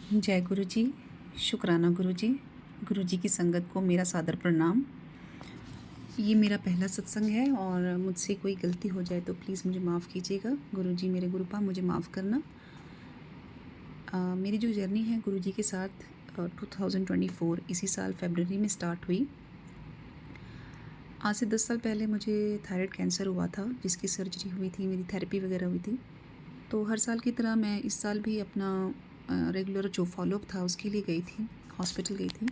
जय गुरु जी। शुक्राना गुरु जी। गुरु जी की संगत को मेरा सादर प्रणाम। ये मेरा पहला सत्संग है और मुझसे कोई गलती हो जाए तो प्लीज़ मुझे माफ़ कीजिएगा। गुरु जी मेरे गुरुपा मुझे माफ़ करना। मेरी जो जर्नी है गुरु जी के साथ 2024 इसी साल फरवरी में स्टार्ट हुई। आज से 10 साल पहले मुझे थायराइड कैंसर हुआ था, जिसकी सर्जरी हुई थी, मेरी थेरेपी वगैरह हुई थी। तो हर साल की तरह मैं इस साल भी अपना रेगुलर जो फॉलोअप था उसके लिए गई थी, हॉस्पिटल गई थी।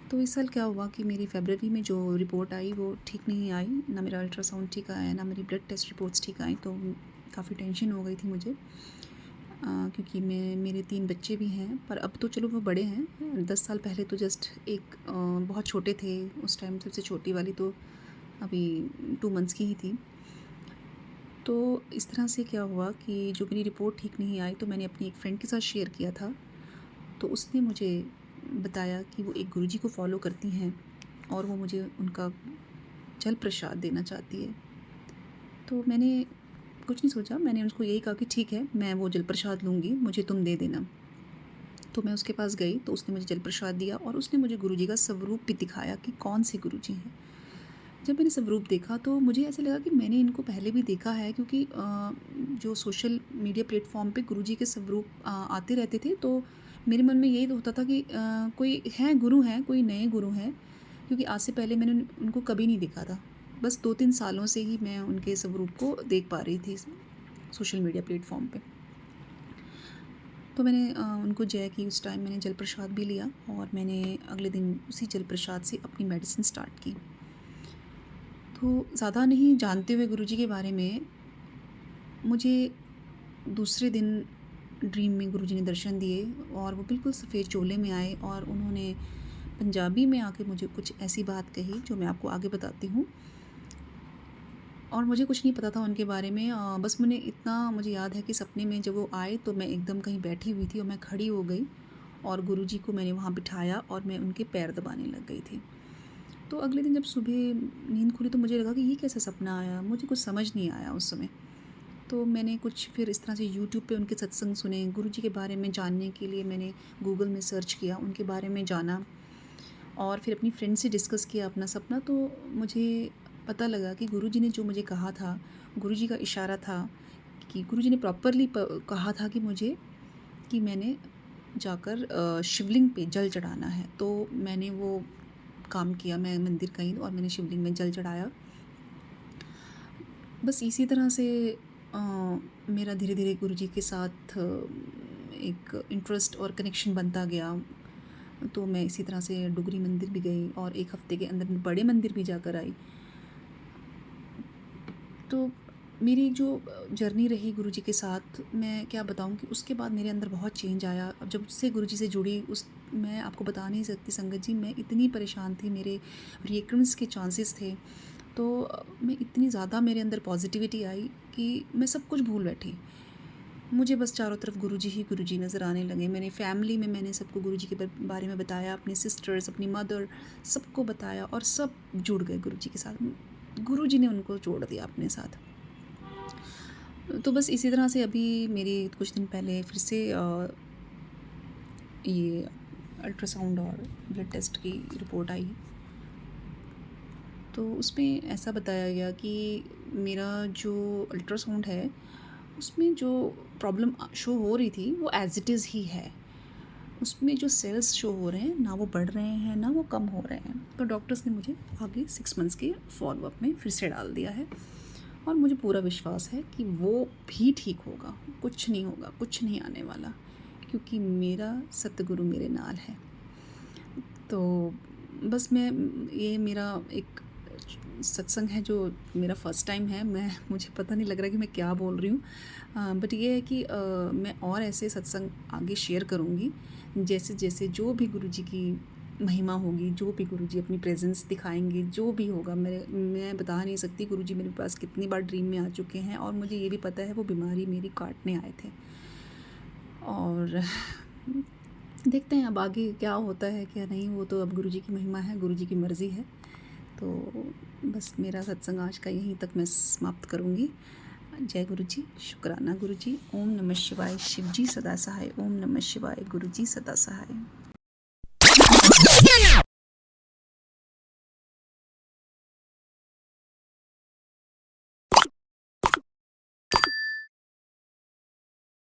तो इस साल क्या हुआ कि मेरी फरवरी में जो रिपोर्ट आई वो ठीक नहीं आई, ना मेरा अल्ट्रासाउंड ठीक आया, ना मेरी ब्लड टेस्ट रिपोर्ट्स ठीक आई। तो काफ़ी टेंशन हो गई थी मुझे, क्योंकि मेरे 3 बच्चे भी हैं, पर अब तो चलो वो बड़े हैं। 10 साल पहले तो जस्ट एक बहुत छोटे थे उस टाइम। सबसे छोटी वाली तो अभी 2 मंथ्स की ही थी। तो इस तरह से क्या हुआ कि जो मेरी रिपोर्ट ठीक नहीं आई तो मैंने अपनी एक फ्रेंड के साथ शेयर किया था। तो उसने मुझे बताया कि वो एक गुरुजी को फॉलो करती हैं और वो मुझे उनका जल प्रसाद देना चाहती है। तो मैंने कुछ नहीं सोचा, मैंने उसको यही कहा कि ठीक है, मैं वो जल प्रसाद लूँगी, मुझे तुम दे देना। तो मैं उसके पास गई तो उसने मुझे जल प्रसाद दिया और उसने मुझे गुरुजी का स्वरूप भी दिखाया कि कौन से गुरुजी हैं। जब मैंने स्वरूप देखा तो मुझे ऐसे लगा कि मैंने इनको पहले भी देखा है, क्योंकि जो सोशल मीडिया प्लेटफॉर्म पे गुरुजी के स्वरूप आते रहते थे। तो मेरे मन में यही तो होता था कि कोई हैं, गुरु हैं, कोई नए गुरु हैं, क्योंकि आज से पहले मैंने उनको कभी नहीं देखा था। बस 2-3 सालों से ही मैं उनके स्वरूप को देख पा रही थी सोशल मीडिया प्लेटफॉर्म पे। तो मैंने उनको जय की। उस टाइम मैंने जल प्रसाद भी लिया और मैंने अगले दिन उसी जल प्रसाद से अपनी मेडिसिन स्टार्ट की। तो ज़्यादा नहीं जानते हुए गुरुजी के बारे में, मुझे दूसरे दिन ड्रीम में गुरुजी ने दर्शन दिए और वो बिल्कुल सफ़ेद चोले में आए और उन्होंने पंजाबी में आके मुझे कुछ ऐसी बात कही जो मैं आपको आगे बताती हूँ। और मुझे कुछ नहीं पता था उनके बारे में। बस मुझे याद है कि सपने में जब वो आए तो मैं एकदम कहीं बैठी हुई थी और मैं खड़ी हो गई और गुरुजी को मैंने वहाँ बिठाया और मैं उनके पैर दबाने लग गई थी। तो अगले दिन जब सुबह नींद खुली तो मुझे लगा कि ये कैसा सपना आया, मुझे कुछ समझ नहीं आया उस समय। तो मैंने कुछ फिर इस तरह से यूट्यूब पे उनके सत्संग सुने, गुरुजी के बारे में जानने के लिए मैंने गूगल में सर्च किया, उनके बारे में जाना और फिर अपनी फ्रेंड से डिस्कस किया अपना सपना। तो मुझे पता लगा कि गुरुजी ने जो मुझे कहा था, गुरुजी का इशारा था कि गुरुजी ने प्रॉपरली कहा था कि मुझे कि मैंने जाकर शिवलिंग पे जल चढ़ाना है। तो मैंने वो काम किया, मैं मंदिर गई और मैंने शिवलिंग में जल चढ़ाया। बस इसी तरह से अ, मेरा धीरे-धीरे गुरुजी के साथ एक इंटरेस्ट और कनेक्शन बनता गया। तो मैं इसी तरह से डुगरी मंदिर भी गई और 1 हफ़्ते के अंदर मैं बड़े मंदिर भी जाकर आई। तो मेरी जो जर्नी रही गुरुजी के साथ, मैं क्या बताऊँ कि उसके बाद मेरे अंदर बहुत चेंज आया। अब जब से गुरुजी से जुड़ी मैं आपको बता नहीं सकती संगत जी, मैं इतनी परेशान थी, मेरे रिकरेंस के चांसेस थे। तो मैं इतनी ज़्यादा मेरे अंदर पॉजिटिविटी आई कि मैं सब कुछ भूल बैठी। मुझे बस चारों तरफ गुरुजी ही गुरुजी नज़र आने लगे। मेरी फैमिली में मैंने सबको गुरुजी के बारे में बताया, अपनी सिस्टर्स, अपनी मदर, सबको बताया और सब जुड़ गए गुरुजी के साथ। गुरुजी ने उनको जोड़ दिया अपने साथ। तो बस इसी तरह से अभी मेरी कुछ दिन पहले फिर से ये अल्ट्रासाउंड और ब्लड टेस्ट की रिपोर्ट आई। तो उसमें ऐसा बताया गया कि मेरा जो अल्ट्रासाउंड है उसमें जो प्रॉब्लम शो हो रही थी वो एज़ इट इज़ ही है। उसमें जो सेल्स शो हो रहे हैं ना वो बढ़ रहे हैं ना वो कम हो रहे हैं। तो डॉक्टर्स ने मुझे आगे 6 मंथ्स के फॉलोअप में फिर से डाल दिया है और मुझे पूरा विश्वास है कि वो भी ठीक होगा, कुछ नहीं होगा, कुछ नहीं आने वाला, क्योंकि मेरा सतगुरु मेरे नाल है। तो बस ये मेरा एक सत्संग है जो मेरा फर्स्ट टाइम है। मुझे पता नहीं लग रहा कि मैं क्या बोल रही हूँ, बट ये है कि मैं और ऐसे सत्संग आगे शेयर करूँगी, जैसे जैसे जो भी गुरुजी की महिमा होगी, जो भी गुरुजी अपनी प्रेजेंस दिखाएंगे, जो भी होगा। मैं बता नहीं सकती गुरुजी मेरे पास कितनी बार ड्रीम में आ चुके हैं और मुझे ये भी पता है वो बीमारी मेरी काटने आए थे। और देखते हैं अब आगे क्या होता है क्या नहीं, वो तो अब गुरुजी की महिमा है, गुरुजी की मर्ज़ी है। तो बस मेरा सत्संग आज का यहीं तक मैं समाप्त करूँगी। जय गुरु जी, शुक्राना गुरु जी। ओम नमः शिवाय, शिव जी सदा सहाय। ओम नमः शिवाय, गुरु जी सदा सहाय।